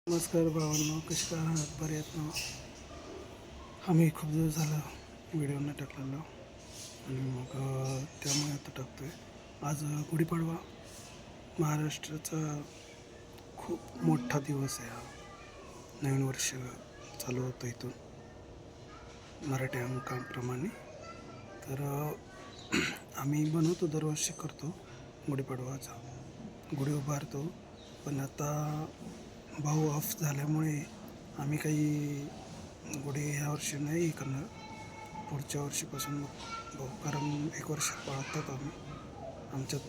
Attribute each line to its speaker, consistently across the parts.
Speaker 1: नमस्कार भावांनो, कसे काय आहात? बरे आहेत ना? आम्ही खूप दिवस झाला व्हिडिओ नाही टाकलेला आणि मग त्यामुळे आता टाकतोय. आज गुढीपाडवा, महाराष्ट्राचा खूप मोठा दिवस आहे. हा नवीन वर्ष चालू होतं इथून मराठी अंकांप्रमाणे. तर आम्ही बनवतो, दरवर्षी करतो गुढीपाडवाचा, गुढी उभारतो. पण आता भाऊ ऑफ झाल्यामुळे आम्ही काही गुढी ह्या वर्षी नाही करणार. पुढच्या वर्षीपासून मग भाऊ, कारण 1 वर्ष पाळतात आमच्यात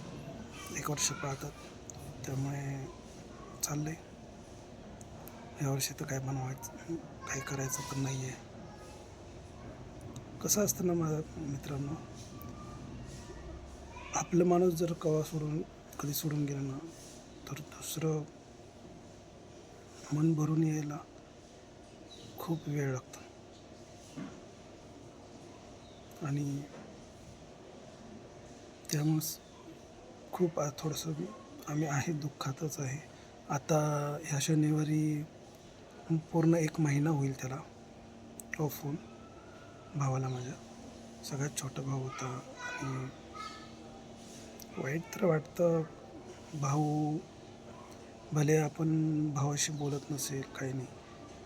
Speaker 1: 1 वर्ष पाळतात. त्यामुळे चाललं आहे ह्या वर्षी तर काय बनवायचं, काही करायचं तर नाही आहे. कसं असतं ना माझ्या मित्रांनो, आपलं माणूस जर कधी सोडून गेलं ना, तर दुसरं मन भरून यायला खूप वेळ लागतो. आणि त्यामुळंच खूप थोडंसं आम्ही दुःखातच आहे. आता ह्या शनिवारी पूर्ण 1 महिना होईल त्याला ऑफ होऊन, भावाला माझ्या. सगळ्यात छोटा भाऊ होता आणि वाईट तर वाटतं. भाऊ, भले आपण भावाशी बोलत नसेल, काही नाही,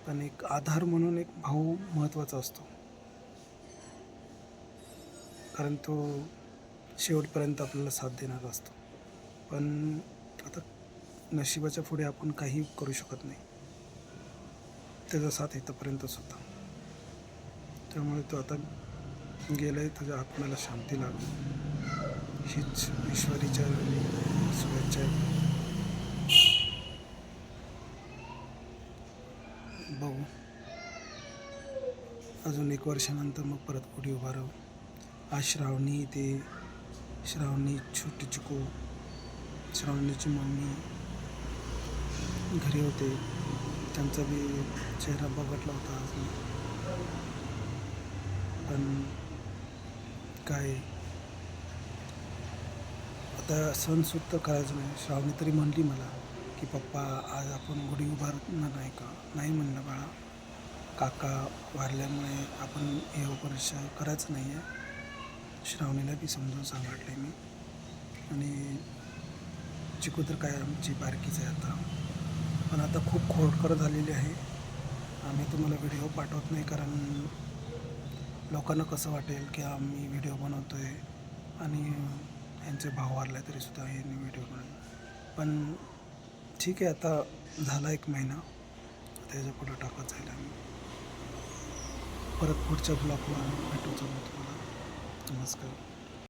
Speaker 1: पण एक आधार म्हणून एक भाऊ महत्त्वाचा असतो. कारण तो शेवटपर्यंत आपल्याला साथ देणारा असतो. पण आता नशिबाच्या पुढे आपण काही करू शकत नाही. त्याचा साथ इथंपर्यंतच होता. त्यामुळे तो आता गेला आहे. त्याच्या आत्म्याला शांती लाभो हीच ईश्वरीच्या शुभेच्छा आहेत. बघू, अजून 1 वर्षानंतर मग परत गुढी उभारू. आज श्रावणी छोटी चिकू, श्रावणीची मम्मी घरी होते. त्यांचा बी चेहरा बघितला होता आज मी. पण काय, आता सणसूद तर करायचं नाही. श्रावणी तरी म्हणली मला की पप्पा, आज आपण गुढी उभारणार नाही का? नाही म्हणलं बाळा, काका वारल्यामुळे आपण हे वर्ष करायचं नाही आहे. श्रावणीला बी समजून सांगितलं आहे मी. आणि चिकू तर काय आमची बारकीच आहे आता. पण आता खूप खोडकर झालेली आहे. आम्ही तुम्हाला व्हिडिओ पाठवत नाही, कारण लोकांना कसं वाटेल की आम्ही व्हिडिओ बनवतो आहे आणि यांचे भाव वारले तरीसुद्धा हे व्हिडिओ बनवतो. पण ठीक आहे, आता झाला 1 महिना, त्याच्या पुढं टाकत जाईल आम्ही. परत पुढच्या ब्लॉगवर भेटू तुम्हाला. नमस्कार.